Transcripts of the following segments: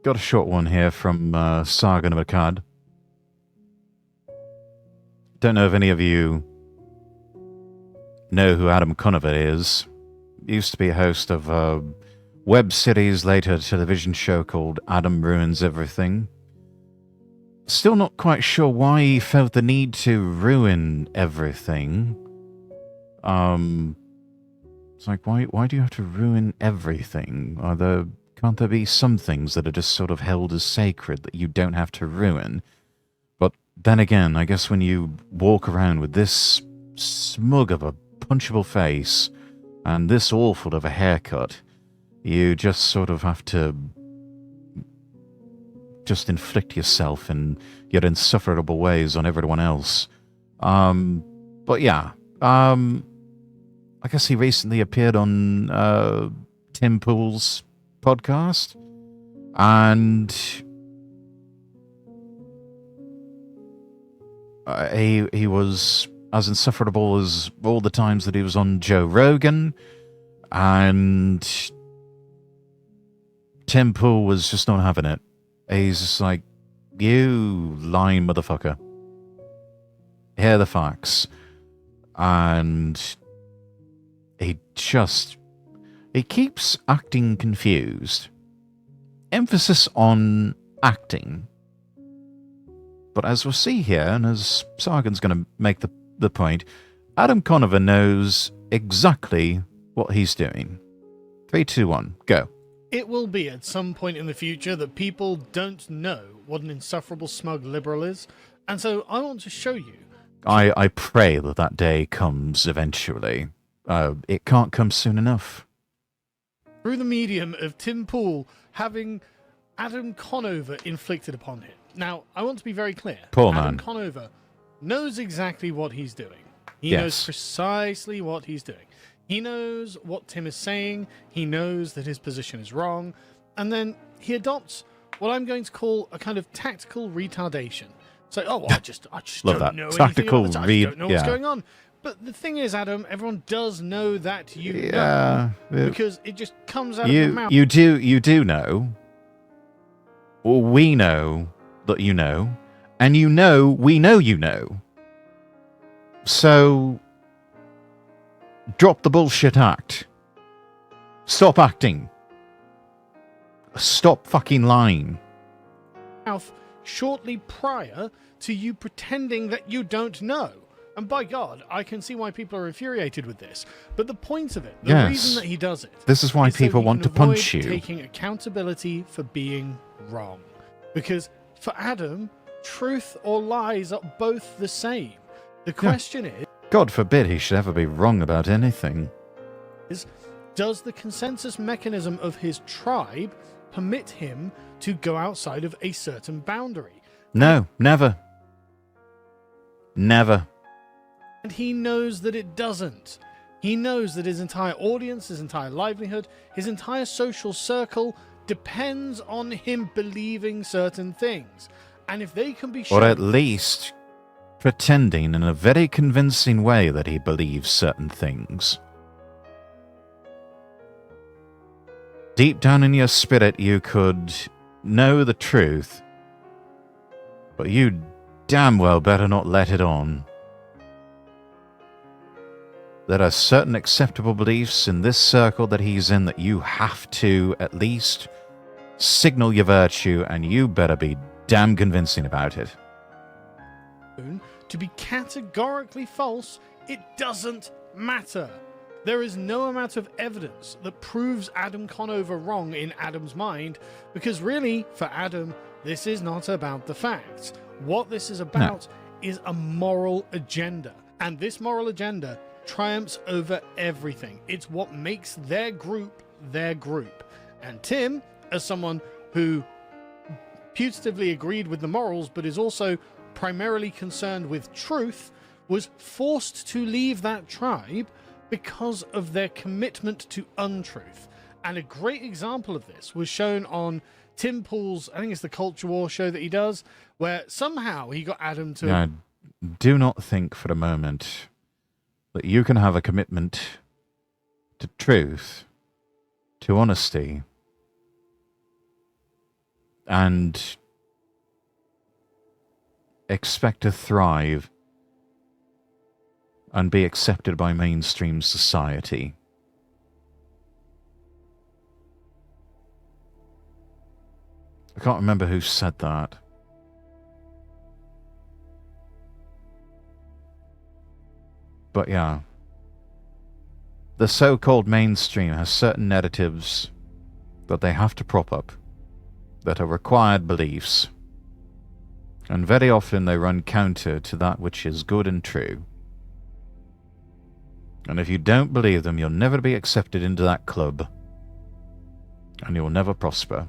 Got a short one here from Sargon of Akkad. Don't know if any of you know who Adam Conover is. Used to be a host of a web series, later a television show called Adam Ruins Everything. Still not quite sure why he felt the need to ruin everything. It's like, why do you have to ruin everything? Can't there be some things that are just sort of held as sacred that you don't have to ruin? But then again, I guess when you walk around with this smug of a punchable face and this awful of a haircut, you just sort of have to just inflict yourself in your insufferable ways on everyone else. But yeah, I guess he recently appeared on Tim Pool's podcast, and he was as insufferable as all the times that he was on Joe Rogan, and Tim Pool was just not having it. He's just like, you lying motherfucker. Here are the facts. And he keeps acting confused. Emphasis on acting. But as we'll see here, and as Sargon's going to make the point, Adam Conover knows exactly what he's doing. 3, 2, 1, go. It will be at some point in the future that people don't know what an insufferable smug liberal is, and so I want to show you. I pray that day comes eventually. It can't come soon enough. Through the medium of Tim Pool having Adam Conover inflicted upon him. Now, I want to be very clear. Poor Adam man. Conover knows exactly what he's doing. He Yes. knows precisely what he's doing. He knows what Tim is saying. He knows that his position is wrong. And then he adopts what I'm going to call a kind of tactical retardation. So, I just Love don't that. know Tactical anything. I just don't know what's yeah. going on. But the thing is, Adam, everyone does know that you Yeah, know. Because it just comes out of your mouth. You do know. Or we know that you know. And you know we know you know. So drop the bullshit act. Stop acting. Stop fucking lying. Mouth shortly prior to you pretending that you don't know. And by God, I can see why people are infuriated with this. But the point of it, the reason that he does it, this is why people want to punch you. Taking accountability for being wrong. Because for Adam, truth or lies are both the same. The question is, God forbid he should ever be wrong about anything. Does the consensus mechanism of his tribe permit him to go outside of a certain boundary? No, never. Never. And he knows that it doesn't. He knows that his entire audience, his entire livelihood, his entire social circle depends on him believing certain things. And if they can be shown... Or at least pretending in a very convincing way that he believes certain things. Deep down in your spirit, you could know the truth, but you damn well better not let it on. There are certain acceptable beliefs in this circle that he's in that you have to at least signal your virtue, and you better be damn convincing about it. To be categorically false, it doesn't matter. There is no amount of evidence that proves Adam Conover wrong in Adam's mind, because really, for Adam, this is not about the facts. What this is about is a moral agenda. And this moral agenda triumphs over everything. It's what makes their group their group. And Tim, as someone who putatively agreed with the morals, but is also primarily concerned with truth, was forced to leave that tribe because of their commitment to untruth. And a great example of this was shown on Tim Pool's, I think it's the Culture War show that he does, where somehow he got Adam to... Now, do not think for a moment that you can have a commitment to truth, to honesty, and expect to thrive and be accepted by mainstream society. I can't remember who said that. But yeah. The so-called mainstream has certain narratives that they have to prop up, that are required beliefs, and very often they run counter to that which is good and true. And if you don't believe them, you'll never be accepted into that club, and you'll never prosper.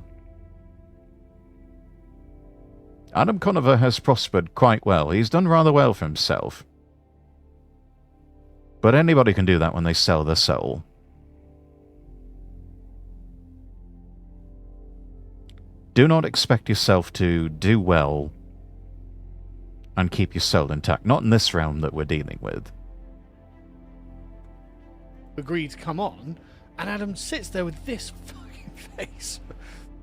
Adam Conover has prospered quite well. He's done rather well for himself. But anybody can do that when they sell their soul. Do not expect yourself to do well and keep your soul intact. Not in this realm that we're dealing with. Agreed to come on, and Adam sits there with this fucking face,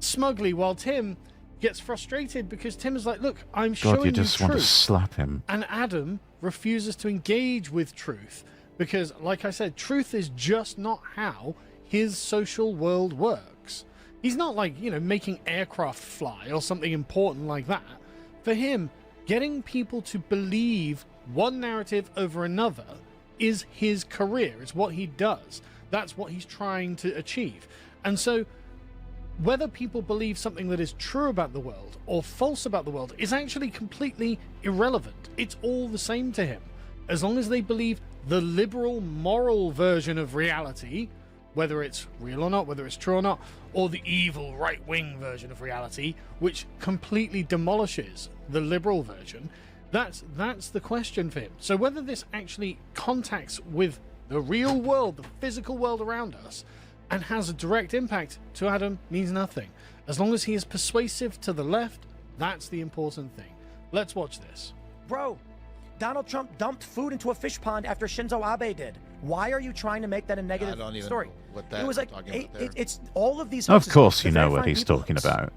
smugly, while Tim gets frustrated because Tim is like, look, I'm showing you God, you just want to truth. slap him. And Adam refuses to engage with truth because, like I said, truth is just not how his social world works. He's not like, making aircraft fly or something important like that. For him, getting people to believe one narrative over another is his career. It's what he does. That's what he's trying to achieve. And so whether people believe something that is true about the world or false about the world is actually completely irrelevant. It's all the same to him. As long as they believe the liberal, moral version of reality, whether it's real or not, whether it's true or not, or the evil right-wing version of reality, which completely demolishes the liberal version, that's the question for him. So whether this actually contacts with the real world, the physical world around us, and has a direct impact to Adam means nothing. As long as he is persuasive to the left, that's the important thing. Let's watch this. Bro, Donald Trump dumped food into a fish pond after Shinzo Abe did. Why are you trying to make that a negative I don't even story? know what that it was like talking about there. it's all of these. Of hoaxes, course they're you know very what fine he's people. talking about.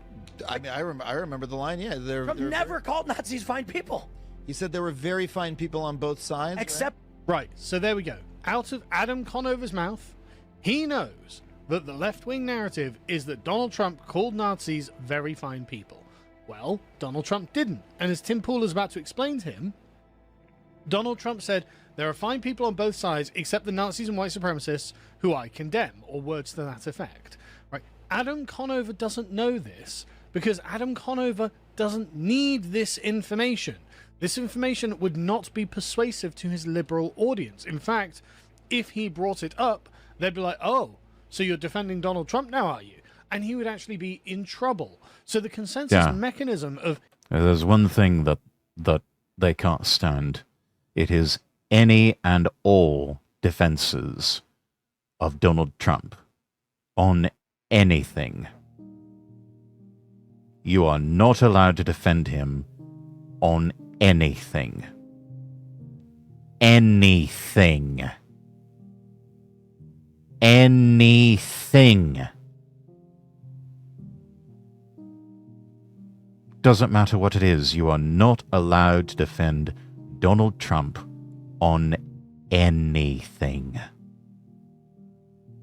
I mean, I remember the line. Yeah, Trump never called Nazis fine people, He said there were very fine people on both sides. except Right, so there we go. Out of Adam Conover's mouth, he knows that the left-wing narrative is that Donald Trump called Nazis very fine people. Well, Donald Trump didn't. And as Tim Pool is about to explain to him, Donald Trump said, there are fine people on both sides except the Nazis and white supremacists who I condemn, or words to that effect. Right? Adam Conover doesn't know this because Adam Conover doesn't need this information. This information would not be persuasive to his liberal audience. In fact, if he brought it up, they'd be like, oh, so you're defending Donald Trump now, are you? And he would actually be in trouble. So the consensus mechanism of... There's one thing that they can't stand. It is any and all defenses of Donald Trump on anything. You are not allowed to defend him on anything. Anything. Anything. Doesn't matter what it is, you are not allowed to defend Donald Trump on anything.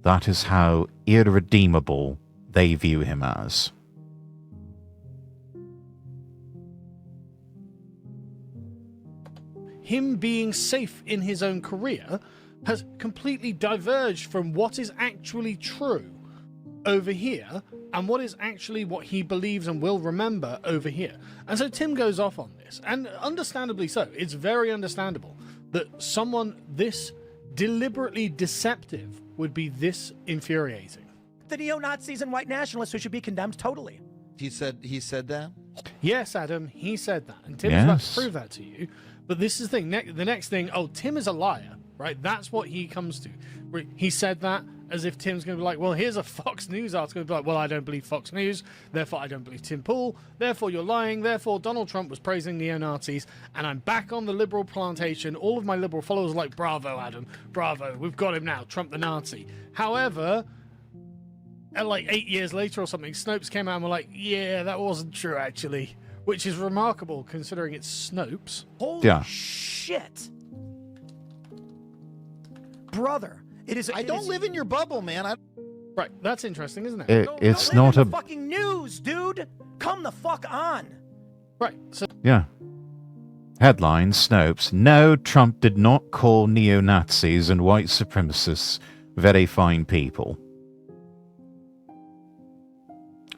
That is how irredeemable they view him as. him being safe in his own career has completely diverged from what is actually true over here and what is actually what he believes and will remember over here. And so Tim goes off on this, and understandably so. It's very understandable that someone this deliberately deceptive would be this infuriating. The neo-Nazis and white nationalists who should be condemned totally. He said that? Yes, Adam, he said that. And Tim's about to Yes. prove that to you. But this is the thing. The next thing, oh, Tim is a liar, right? That's what he comes to. He said that as if Tim's going to be like, well, here's a Fox News article. Be like, well, I don't believe Fox News. Therefore, I don't believe Tim Pool. Therefore, you're lying. Therefore, Donald Trump was praising neo-Nazis. And I'm back on the liberal plantation. All of my liberal followers are like, bravo, Adam. Bravo. We've got him now. Trump the Nazi. However, like 8 years later or something, Snopes came out and were like, yeah, that wasn't true, actually. Which is remarkable, considering it's Snopes. Holy Yeah. shit. Brother, it is... I don't live in your bubble, man. Right, that's interesting, isn't it? It's Don't not live in a... the fucking news, dude. Come the fuck on. Right, so Yeah. Headline, Snopes. No, Trump did not call neo-Nazis and white supremacists very fine people.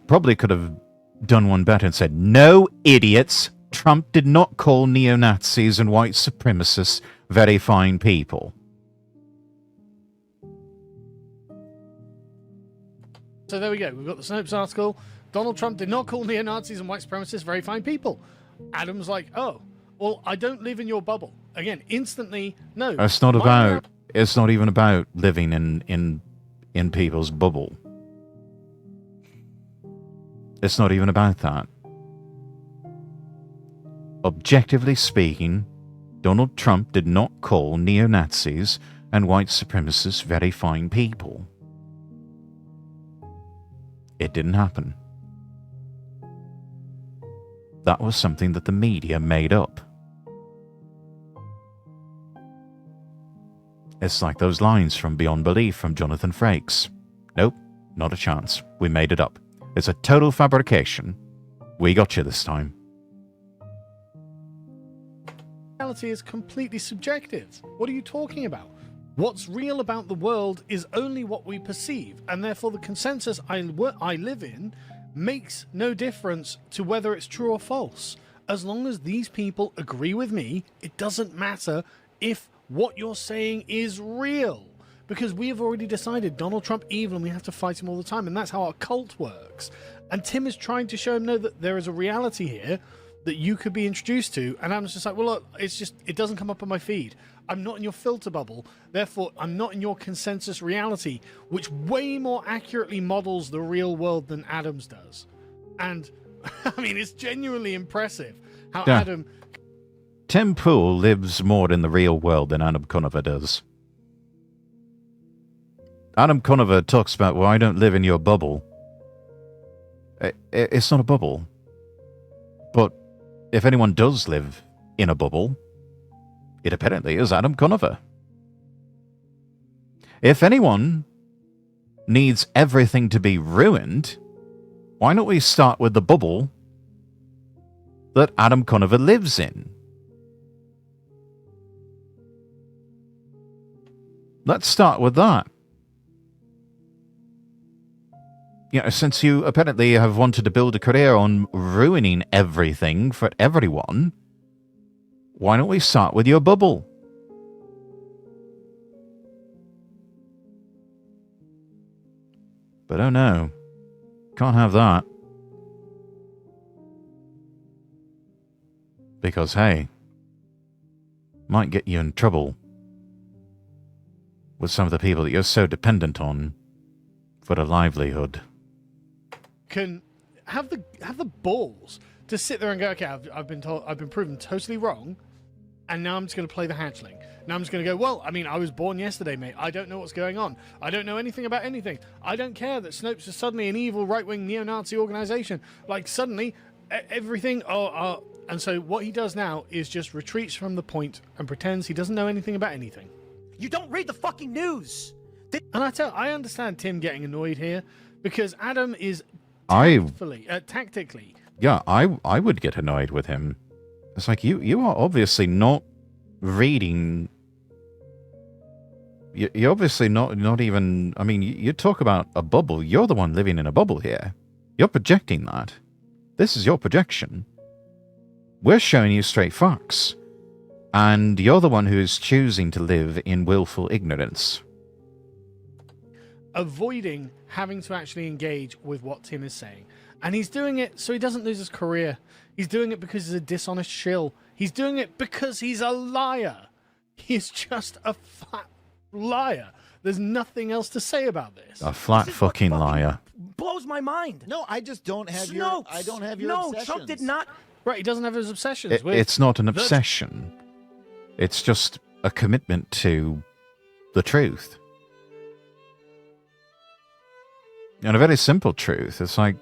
Probably could have done one better and said, no, idiots. Trump did not call neo-Nazis and white supremacists very fine people. So there we go. We've got the Snopes article. Donald Trump did not call neo-Nazis and white supremacists very fine people. Adam's like, oh, well, I don't live in your bubble. Again, instantly, no. It's not about... It's not even about living in people's bubble. It's not even about that. Objectively speaking, Donald Trump did not call neo-Nazis and white supremacists very fine people. It didn't happen. That was something that the media made up. It's like those lines from Beyond Belief from Jonathan Frakes. Nope, not a chance. We made it up. It's a total fabrication. We got you this time. Reality is completely subjective. What are you talking about? What's real about the world is only what we perceive, and therefore the consensus I live in makes no difference to whether it's true or false. As long as these people agree with me, it doesn't matter if what you're saying is real. Because we have already decided Donald Trump evil and we have to fight him all the time, and that's how our cult works. And Tim is trying to show him, no, that there is a reality here that you could be introduced to, and I'm just like, well, look, it doesn't come up on my feed. I'm not in your filter bubble, therefore I'm not in your consensus reality, which way more accurately models the real world than Adam's does. And I mean, it's genuinely impressive how Yeah. Adam... Tim Pool lives more in the real world than Adam Conover does. Adam Conover talks about, well, I don't live in your bubble. It's not a bubble. But if anyone does live in a bubble, it apparently is Adam Conover. If anyone needs everything to be ruined, why don't we start with the bubble that Adam Conover lives in? Let's start with that. You know, since you apparently have wanted to build a career on ruining everything for everyone, why don't we start with your bubble? But oh no, can't have that. Because hey, might get you in trouble with some of the people that you're so dependent on for a livelihood. Can have the balls to sit there and go, okay, I've been proven totally wrong, and now I'm just going to play the hatchling. Now I'm just going to go, well, I mean, I was born yesterday, mate. I don't know what's going on. I don't know anything about anything. I don't care that Snopes is suddenly an evil right-wing neo-Nazi organization. Like, suddenly, everything... and so what he does now is just retreats from the point and pretends he doesn't know anything about anything. You don't read the fucking news. And I understand Tim getting annoyed here, because Adam is tactically... Yeah, I would get annoyed with him. It's like, you are obviously not reading... You're obviously not even... I mean, you talk about a bubble. You're the one living in a bubble here. You're projecting that. This is your projection. We're showing you straight facts. And you're the one who's choosing to live in willful ignorance. Avoiding having to actually engage with what Tim is saying. And he's doing it so he doesn't lose his career. He's doing it because he's a dishonest shill. He's doing it because he's a liar. He's just a flat liar. There's nothing else to say about this. A flat This is what fucking liar. Blows my mind. No, I just don't have Snopes. I don't have your No, obsessions. Trump did not. Right, he doesn't have his obsessions. It's not an obsession. It's just a commitment to the truth. And a very simple truth. It's like,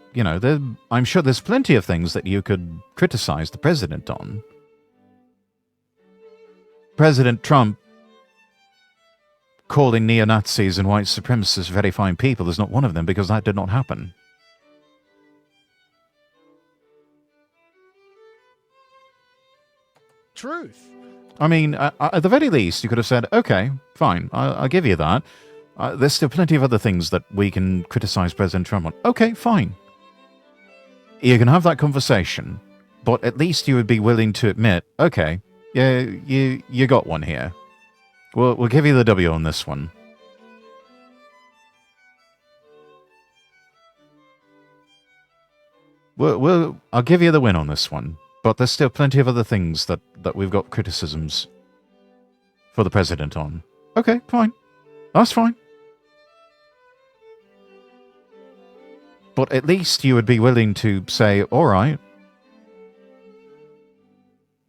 I'm sure there's plenty of things that you could criticize the president on. President Trump calling neo-Nazis and white supremacists very fine people is not one of them, because that did not happen. Truth. I mean, at the very least, you could have said, okay, fine, I'll give you that. There's still plenty of other things that we can criticize President Trump on. Okay, fine. You can have that conversation, but at least you would be willing to admit, okay, yeah, you got one here. We'll give you the W on this one. I'll give you the win on this one. But there's still plenty of other things that we've got criticisms for the president on. Okay, fine. That's fine. But at least you would be willing to say, all right,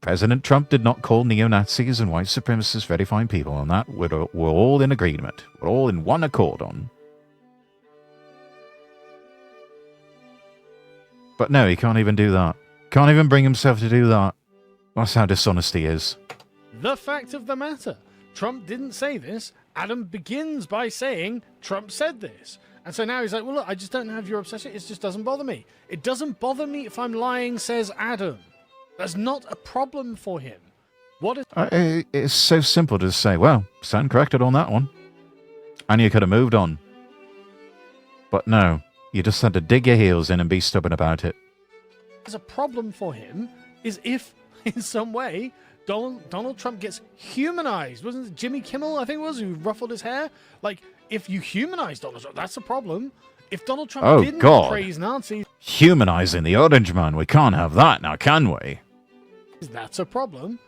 President Trump did not call neo-Nazis and white supremacists very fine people on that. We're all in agreement. We're all in one accord on. But no, he can't even do that. Can't even bring himself to do that. That's how dishonesty is. The fact of the matter, Trump didn't say this. Adam begins by saying Trump said this. And so now he's like, well, look, I just don't have your obsession. It just doesn't bother me. It doesn't bother me if I'm lying, says Adam. That's not a problem for him. What is... It's so simple to say, well, stand corrected on that one. And you could have moved on. But no, you just had to dig your heels in and be stubborn about it. A problem for him is if, in some way, Donald Trump gets humanized. Wasn't it Jimmy Kimmel, I think it was, who ruffled his hair? Like, if you humanize Donald Trump, that's a problem. If Donald Trump didn't praise Nazis... Humanizing the orange man, we can't have that now, can we? That's a problem.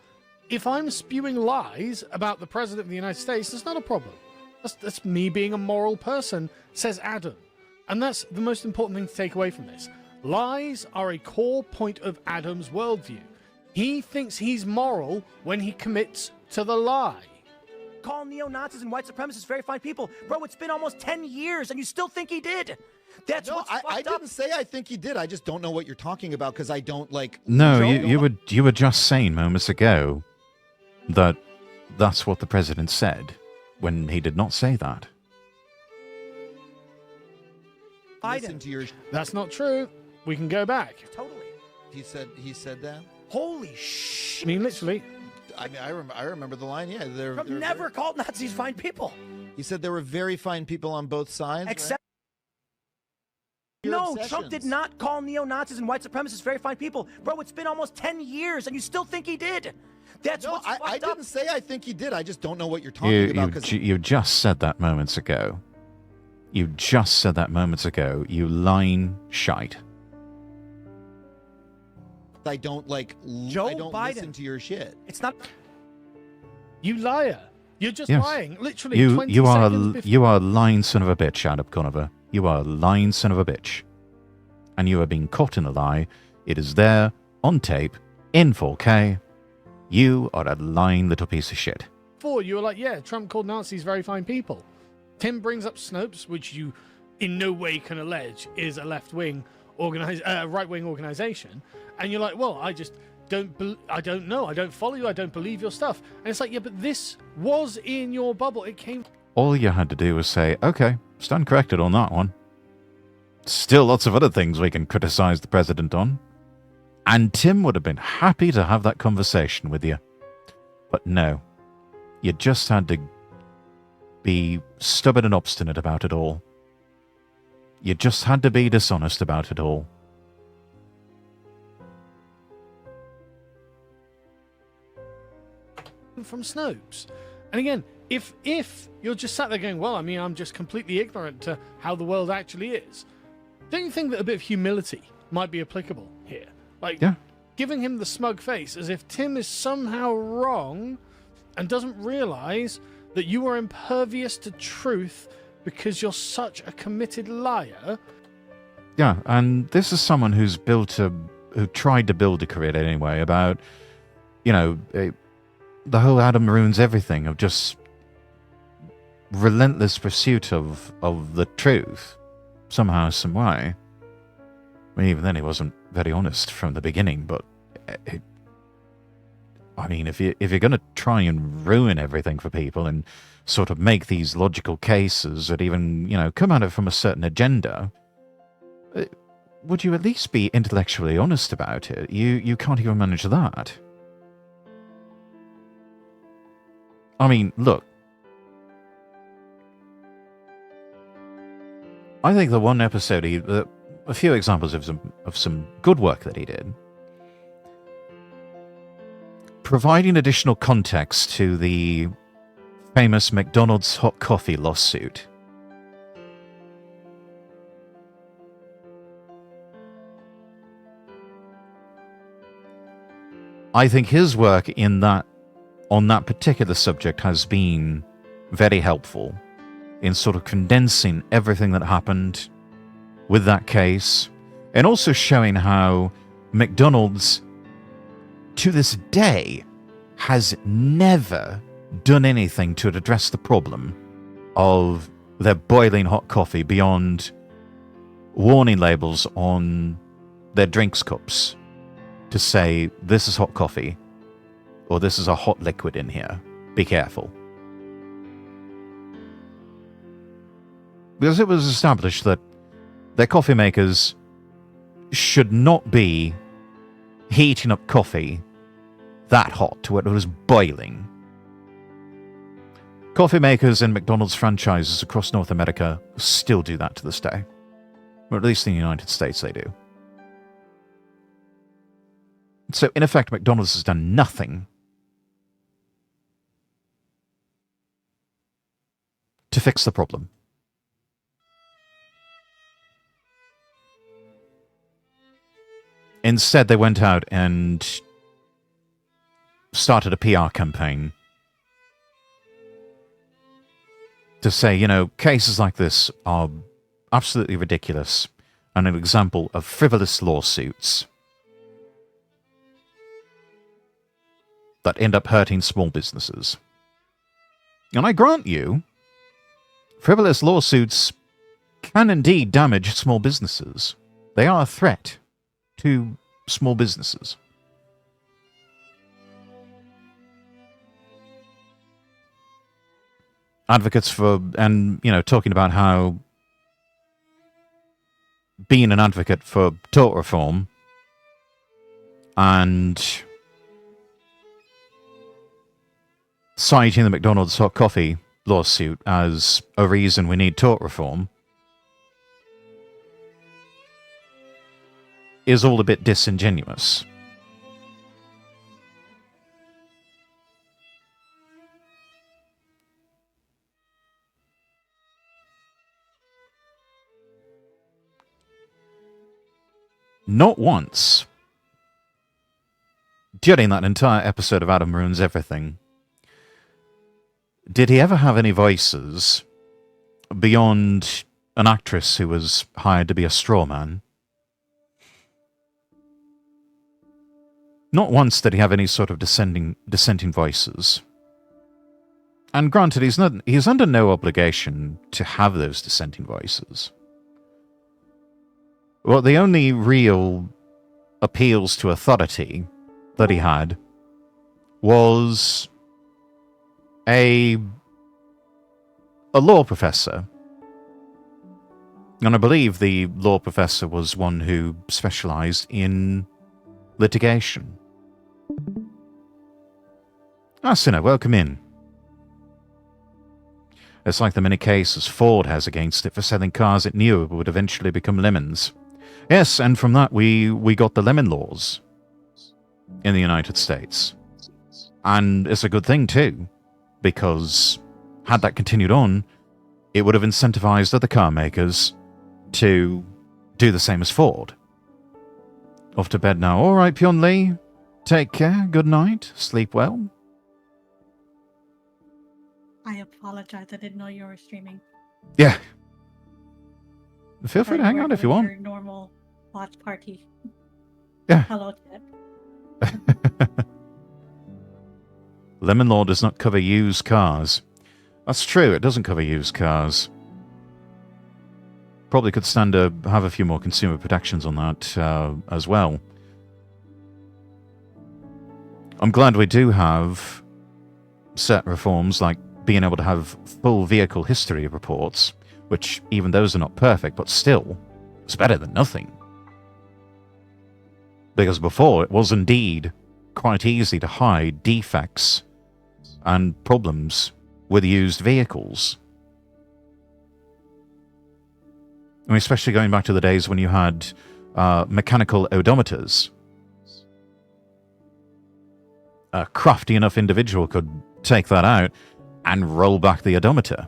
If I'm spewing lies about the President of the United States, that's not a problem. That's me being a moral person, says Adam. And that's the most important thing to take away from this. Lies are a core point of Adam's worldview. He thinks he's moral when he commits to the lie. Call neo-Nazis and white supremacists very fine people. Bro, it's been almost 10 years and you still think he did. That's no, what's I fucked didn't up. say I think he did. I just don't know what you're talking about because I don't like... No, you were just saying moments ago that that's what the president said when he did not say that. Listen to your... That's not true. We can go back. Totally. He said that? Holy shit. I mean, literally. I mean, I remember the line, yeah. Trump never called Nazis fine people. He said there were very fine people on both sides. Except... Right? No, Trump did not call neo-Nazis and white supremacists very fine people. Bro, it's been almost 10 years and you still think he did. That's no, what's fucked I up. didn't say I think he did. I just don't know what you're talking about. You just said that moments ago. You just said that moments ago. You lying shite. I don't like... Joe I don't Biden. listen to your shit. It's not... You liar. You're just Yes. lying. Literally 20 you are seconds before. you are a lying son of a bitch, Adam Conover. You are a lying son of a bitch. And you are being caught in a lie. It is there, on tape, in 4K. You are a lying little piece of shit. Before, you were like, yeah, Trump called Nazis very fine people. Tim brings up Snopes, which you in no way can allege is a right-wing organization. And you're like, well, I don't know. I don't follow you. I don't believe your stuff. And it's like, yeah, but this was in your bubble. It came... All you had to do was say, okay, stand corrected on that one. Still lots of other things we can criticize the president on. And Tim would have been happy to have that conversation with you. But no, you just had to be stubborn and obstinate about it all. You just had to be dishonest about it all. from Snopes. And again, if you're just sat there going, well, I mean, I'm just completely ignorant to how the world actually is, don't you think that a bit of humility might be applicable here? Like, yeah. Giving him the smug face as if Tim is somehow wrong and doesn't realize that you are impervious to truth because you're such a committed liar. Yeah, and this is someone who tried to build a career anyway about, the whole Adam ruins everything of just relentless pursuit of the truth. somehow, some way. I mean, even then, he wasn't very honest from the beginning. But I mean, if you're going to try and ruin everything for people and sort of make these logical cases that even come at it from a certain agenda, would you at least be intellectually honest about it? You can't even manage that. I mean, look. I think the one episode, a few examples of some good work that he did, providing additional context to the famous McDonald's hot coffee lawsuit. I think his work on that particular subject has been very helpful in sort of condensing everything that happened with that case, and also showing how McDonald's, to this day, has never done anything to address the problem of their boiling hot coffee beyond warning labels on their drinks cups to say, this is hot coffee, or this is a hot liquid in here. Be careful. Because it was established that their coffee makers should not be heating up coffee that hot to where it was boiling. Coffee makers in McDonald's franchises across North America still do that to this day. Or at least in the United States they do. So, in effect, McDonald's has done nothing to fix the problem. Instead, they went out and started a PR campaign to say, cases like this are absolutely ridiculous and an example of frivolous lawsuits that end up hurting small businesses. And I grant you, frivolous lawsuits can indeed damage small businesses. They are a threat to small businesses. Advocates for, and, talking about how being an advocate for tort reform and citing the McDonald's hot coffee lawsuit as a reason we need tort reform is all a bit disingenuous. Not once, during that entire episode of Adam Ruins Everything, did he ever have any voices beyond an actress who was hired to be a straw man. Not once did he have any sort of dissenting voices. And granted, he's under no obligation to have those dissenting voices. Well, the only real appeals to authority that he had was a law professor. And I believe the law professor was one who specialized in litigation. Sinner, welcome in. It's like the many cases Ford has against it for selling cars it knew would eventually become lemons. Yes, and from that we got the lemon laws in the United States. And it's a good thing too, because had that continued on, it would have incentivized other car makers to do the same as Ford. Off to bed now. All right, Pyon Lee. Take care. Good night. Sleep well. I apologize. I didn't know you were streaming. Yeah. Feel free to hang out if you want. Your normal watch party. Yeah. Hello, Ted. Lemon Law does not cover used cars. That's true. It doesn't cover used cars. probably could stand to have a few more consumer protections on that as well. I'm glad we do have set reforms like being able to have full vehicle history reports, which even those are not perfect, but still, it's better than nothing. Because before, it was indeed quite easy to hide defects and problems with used vehicles. I mean, especially going back to the days when you had mechanical odometers. A crafty enough individual could take that out and roll back the odometer.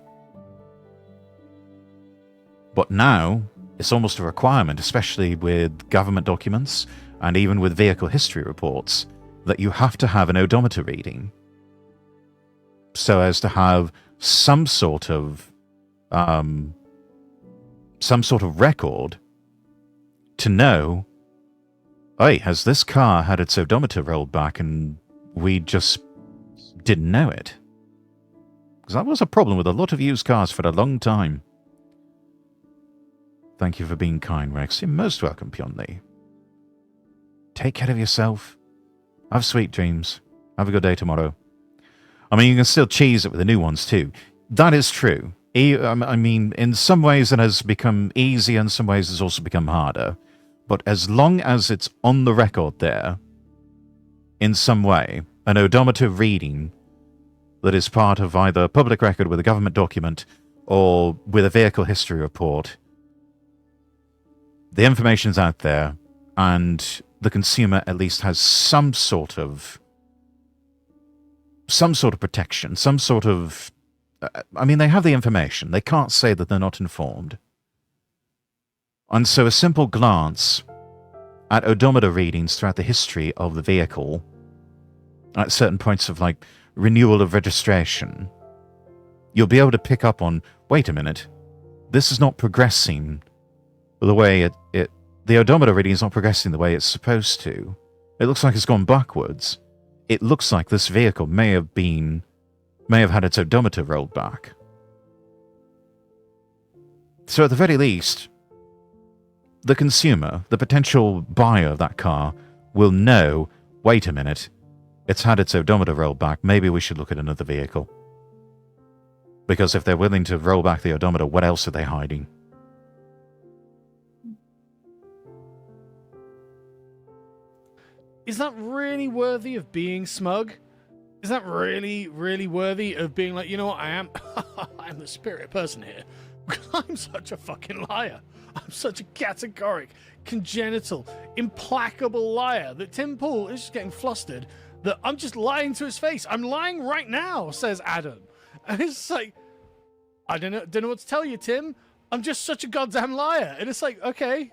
But now, it's almost a requirement, especially with government documents and even with vehicle history reports, that you have to have an odometer reading so as to have some sort of record to know, hey, has this car had its odometer rolled back and we just didn't know it? Because that was a problem with a lot of used cars for a long time. Thank you for being kind, Rex. You're most welcome, Pionley. Take care of yourself. Have sweet dreams. Have a good day tomorrow. I mean, you can still cheese it with the new ones too. That is true. I mean, in some ways it has become easier, in some ways it's also become harder. But as long as it's on the record there, in some way, an odometer reading that is part of either a public record with a government document or with a vehicle history report, the information's out there, and the consumer at least has some sort of protection, some sort of... I mean, they have the information. They can't say that they're not informed. And so a simple glance at odometer readings throughout the history of the vehicle, at certain points of, like, renewal of registration, you'll be able to pick up on, wait a minute, this is not progressing the way the odometer reading is not progressing the way it's supposed to. It looks like it's gone backwards. It looks like this vehicle may have had its odometer rolled back. So at the very least, the consumer, the potential buyer of that car, will know, wait a minute, it's had its odometer rolled back, maybe we should look at another vehicle. Because if they're willing to roll back the odometer, what else are they hiding? Is that really worthy of being smug? Is that really, really worthy of being like, you know what, I'm the spirit person here. I'm such a fucking liar. I'm such a categoric, congenital, implacable liar that Tim Pool is just getting flustered that I'm just lying to his face. I'm lying right now, says Adam. And it's like, I don't know what to tell you, Tim. I'm just such a goddamn liar. And it's like, okay.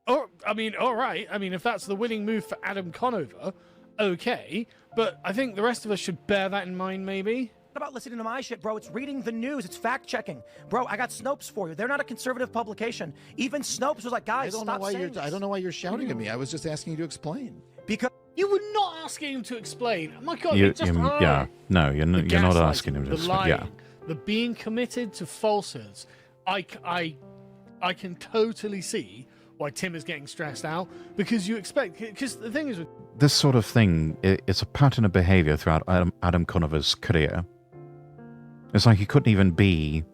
Or, I mean, all right. I mean, if that's the winning move for Adam Conover, okay. But I think the rest of us should bear that in mind, maybe. What about listening to my shit, bro? It's reading the news. It's fact-checking. Bro, I got Snopes for you. They're not a conservative publication. Even Snopes was like, guys, stop saying this. I don't know why you're shouting at me. I was just asking you to explain. Because You were not asking him to explain. Oh my God, You're not asking him to explain. Lying, Yeah. the being committed to falsehoods. I can totally see why Tim is getting stressed out, because you expect... Because the thing is... This sort of thing, it's a pattern of behavior throughout Adam Conover's career. It's like he couldn't even be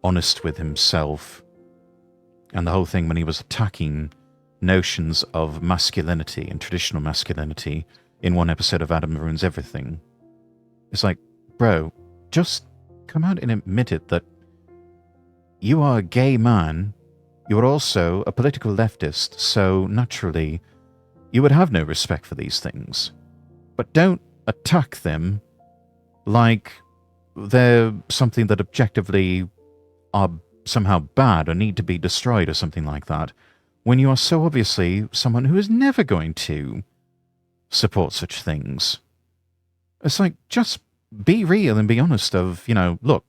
honest with himself. And the whole thing when he was attacking notions of masculinity and traditional masculinity in one episode of Adam Ruins Everything. It's like, bro, just come out and admit it that you are a gay man. You are also a political leftist, so naturally you would have no respect for these things. But don't attack them like they're something that objectively are somehow bad or need to be destroyed or something like that, when you are so obviously someone who is never going to support such things. It's like, just be real and be honest of, look,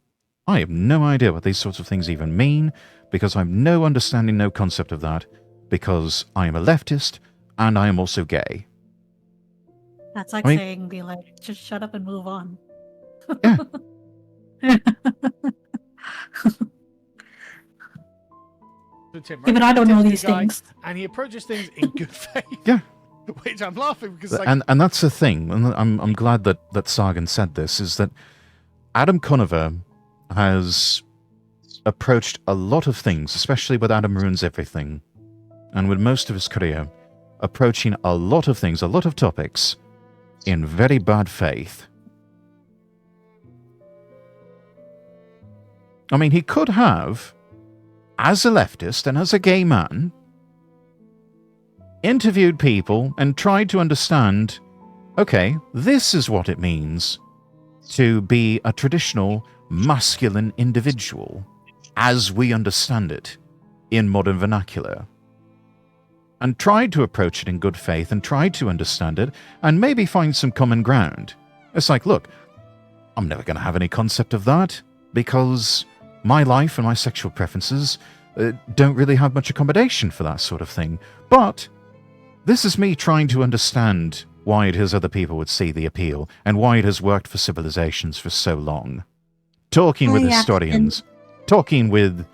I have no idea what these sorts of things even mean, because I have no understanding, no concept of that, because I am a leftist and I am also gay. That's like I mean- saying, be like, just shut up and move on. Yeah. to Tim, Yeah, but I don't Tim's know a good these guy, things. and he approaches things in good faith. Yeah. Which I'm laughing because, like, And that's the thing, and I'm glad that Sagan said this, is that Adam Conover has approached a lot of things, especially with Adam Ruins Everything, and with most of his career, approaching a lot of things, a lot of topics, in very bad faith. I mean, he could have, as a leftist and as a gay man, interviewed people and tried to understand, okay, this is what it means to be a traditional masculine individual as we understand it in modern vernacular. And tried to approach it in good faith and tried to understand it and maybe find some common ground. It's like, look, I'm never going to have any concept of that because my life and my sexual preferences don't really have much accommodation for that sort of thing. But this is me trying to understand why it is other people would see the appeal and why it has worked for civilizations for so long. Talking with historians, talking with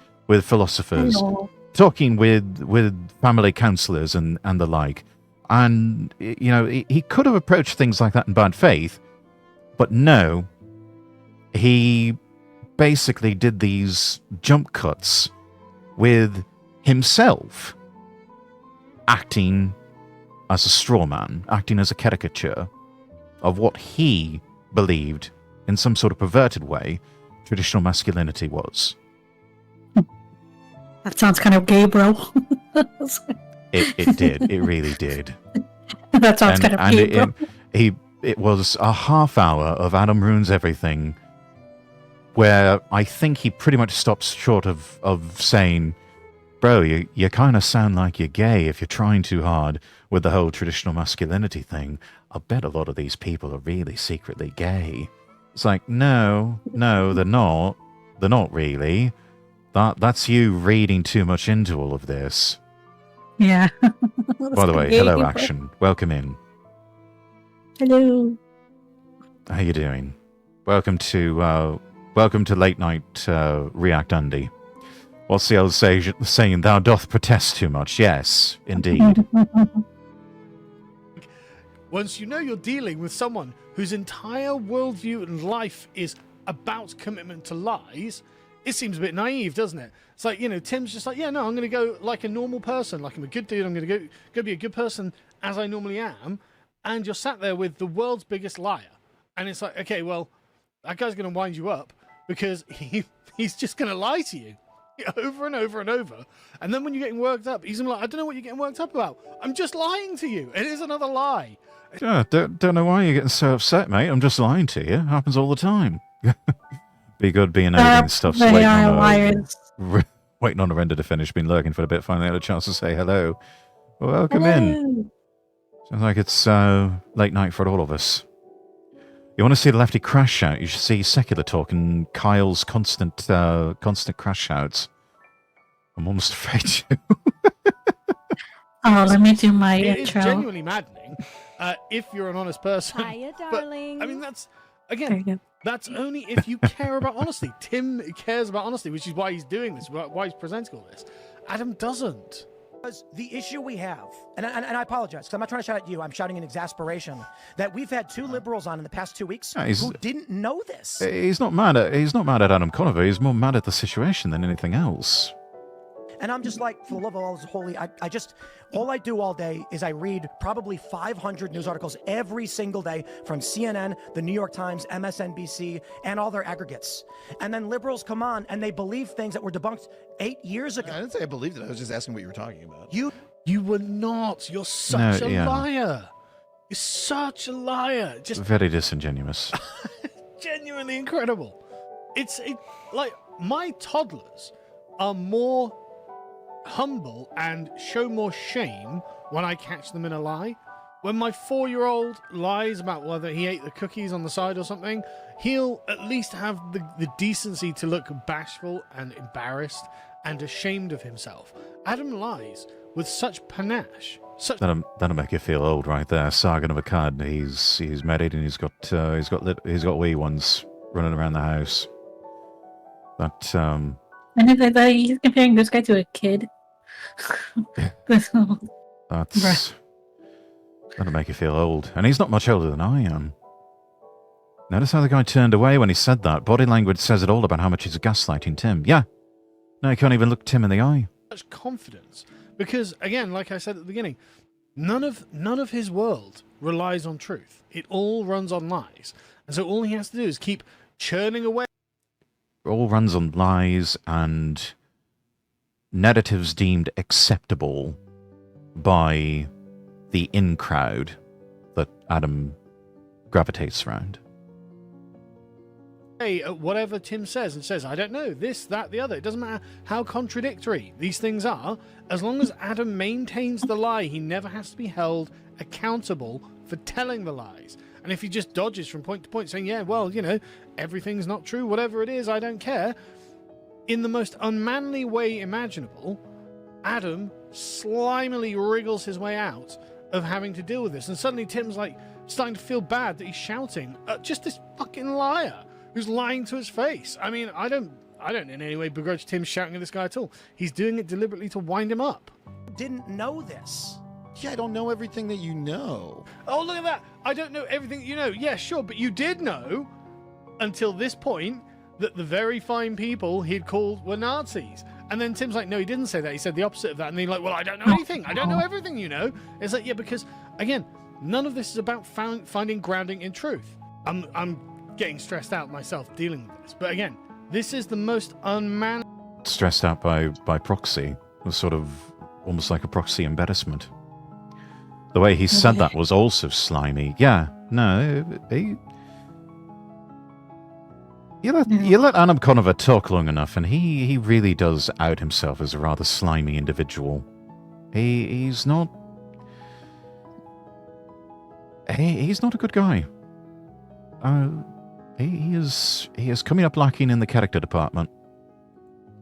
philosophers, Hello. talking with family counselors and the like. And, you know, he could have approached things like that in bad faith, but no, he basically did these jump cuts with himself acting as a straw man, acting as a caricature of what he believed, in some sort of perverted way, traditional masculinity was. That sounds kind of gay, bro. It did. It really did. That sounds kind of gay, bro. It was a half hour of Adam Ruins Everything where I think he pretty much stops short of saying, bro, you kind of sound like you're gay if you're trying too hard with the whole traditional masculinity thing. I bet a lot of these people are really secretly gay. It's like, no, they're not. They're not really. That's you reading too much into all of this. Yeah. By the way, hello, Action. Welcome in. Hello. How you doing? Welcome to late night React Andy. What's the old saying? Thou doth protest too much. Yes, indeed. once you know you're dealing with someone whose entire worldview and life is about commitment to lies, it seems a bit naive, doesn't it? It's like, you know, Tim's just like, yeah, no, I'm going to go like a normal person. Like, I'm a good dude. I'm going to go be a good person as I normally am. And you're sat there with the world's biggest liar. And it's like, okay, well, that guy's going to wind you up because he's just going to lie to you over and over and over. And then when you're getting worked up, he's going to be like, I don't know what you're getting worked up about. I'm just lying to you. It is another lie. Yeah, don't know why you're getting so upset, mate. I'm just lying to you. It happens all the time. Be good being editing stuff. They are liars. Waiting on a render to finish. Been lurking for a bit. Finally had a chance to say hello. Welcome in. Sounds like it's late night for all of us. You want to see the lefty crash shout? You should see Secular Talk and Kyle's constant crash shouts. I'm almost afraid to. Oh, let me do my It is intro. genuinely maddening if you're an honest person. Hiya, But, darling. I mean, that's, There you again, go. that's only if you care about honesty. Tim cares about honesty, which is why he's doing this, why he's presenting all this. Adam doesn't. Because the issue we have, and I apologize, because I'm not trying to shout at you, I'm shouting in exasperation, that we've had two liberals on in the past 2 weeks Yeah, who didn't know this. He's not mad at Adam Conover. He's more mad at the situation than anything else. And I'm just like, for the love of all is holy, all I do all day is I read probably 500 news articles every single day from CNN, the New York Times, MSNBC, and all their aggregates. And then liberals come on and they believe things that were debunked 8 years ago. I didn't say I believed it. I was just asking what you were talking about. You were not. You're such No, a yeah. liar. You're such a liar. Just Very disingenuous. genuinely incredible. Like, my toddlers are more humble and show more shame when I catch them in a lie. When my 4-year-old lies about whether he ate the cookies on the side or something, he'll at least have the decency to look bashful and embarrassed and ashamed of himself. Adam lies with such panache. That'll make you feel old, right there. Saga of a cad. He's married and he's got wee ones running around the house. But And he's comparing this guy to a kid. That's... That'll make you feel old. And he's not much older than I am. Notice how the guy turned away when he said that. Body language says it all about how much he's gaslighting Tim. Yeah. No, he can't even look Tim in the eye. Such confidence. Because, again, like I said at the beginning, none of his world relies on truth. It all runs on lies. And so all he has to do is keep churning away. It all runs on lies and narratives deemed acceptable by the in-crowd that Adam gravitates around. At whatever Tim says and says, I don't know, this, that, the other. It doesn't matter how contradictory these things are. As long as Adam maintains the lie, he never has to be held accountable for telling the lies. And if he just dodges from point to point saying, yeah, well, you know, everything's not true, whatever it is, I don't care. In the most unmanly way imaginable, Adam slimily wriggles his way out of having to deal with this. And suddenly Tim's like starting to feel bad that he's shouting at just this fucking liar who's lying to his face. I mean, I don't in any way begrudge Tim shouting at this guy at all. He's doing it deliberately to wind him up. Didn't know this. Yeah, I don't know everything that you know. Oh, look at that. I don't know everything that you know. Yeah, sure, but you did know until this point that the very fine people he'd called were Nazis. And then Tim's like, no, he didn't say that. He said the opposite of that. And then like, well, I don't know anything. I don't know everything, you know. It's like, yeah, because, again, none of this is about finding grounding in truth. I'm getting stressed out myself dealing with this. But again, this is the most unmanly... Stressed out by proxy. It was sort of almost like a proxy embarrassment. The way he said that was also slimy. Yeah, no, you let Adam Conover talk long enough, and he really does out himself as a rather slimy individual. He's not a good guy. He is coming up lacking in the character department.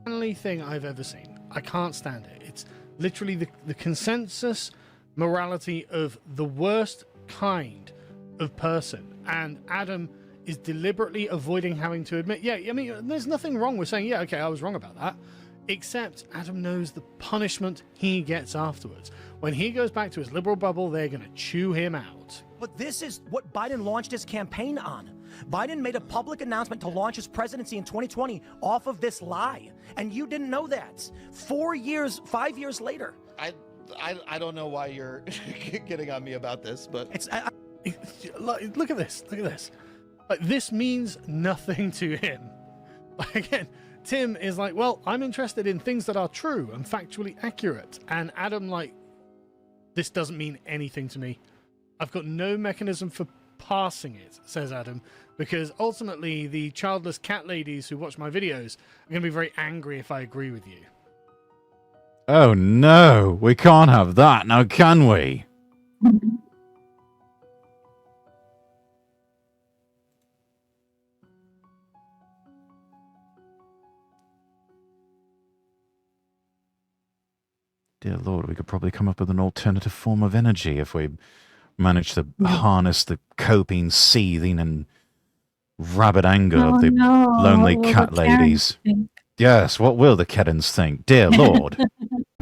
Only thing I've ever seen. I can't stand it. It's literally the consensus morality of the worst kind of person, and Adam is deliberately avoiding having to admit, yeah, I mean, there's nothing wrong with saying, yeah, okay, I was wrong about that, except Adam knows the punishment he gets afterwards. When he goes back to his liberal bubble, they're going to chew him out. But this is what Biden launched his campaign on. Biden made a public announcement to launch his presidency in 2020 off of this lie, and you didn't know that. 5 years later. I don't know why you're getting on me about this, but Look at this. Like, this means nothing to him. Like, again, Tim is like, well, I'm interested in things that are true and factually accurate. And Adam, like, this doesn't mean anything to me. I've got no mechanism for parsing it, says Adam, because ultimately the childless cat ladies who watch my videos are going to be very angry if I agree with you. Oh no, we can't have that now, can we? Dear Lord, we could probably come up with an alternative form of energy if we managed to harness the coping, seething, and rabid anger of the lonely cat ladies. Yes, what will the Keddens think? Dear Lord.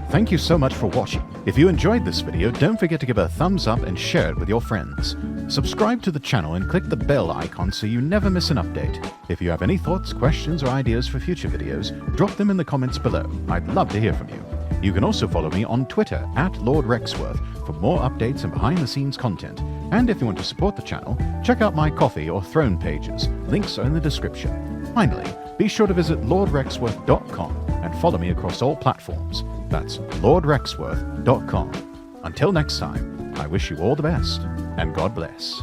Thank you so much for watching. If you enjoyed this video, don't forget to give it a thumbs up and share it with your friends. Subscribe to the channel and click the bell icon so you never miss an update. If you have any thoughts, questions, or ideas for future videos, drop them in the comments below. I'd love to hear from you. You can also follow me on Twitter @LordRexworth for more updates and behind-the-scenes content. And if you want to support the channel, check out my Coffee or Throne pages. Links are in the description. Finally, be sure to visit LordRexworth.com and follow me across all platforms. That's LordRexworth.com. Until next time, I wish you all the best, and God bless.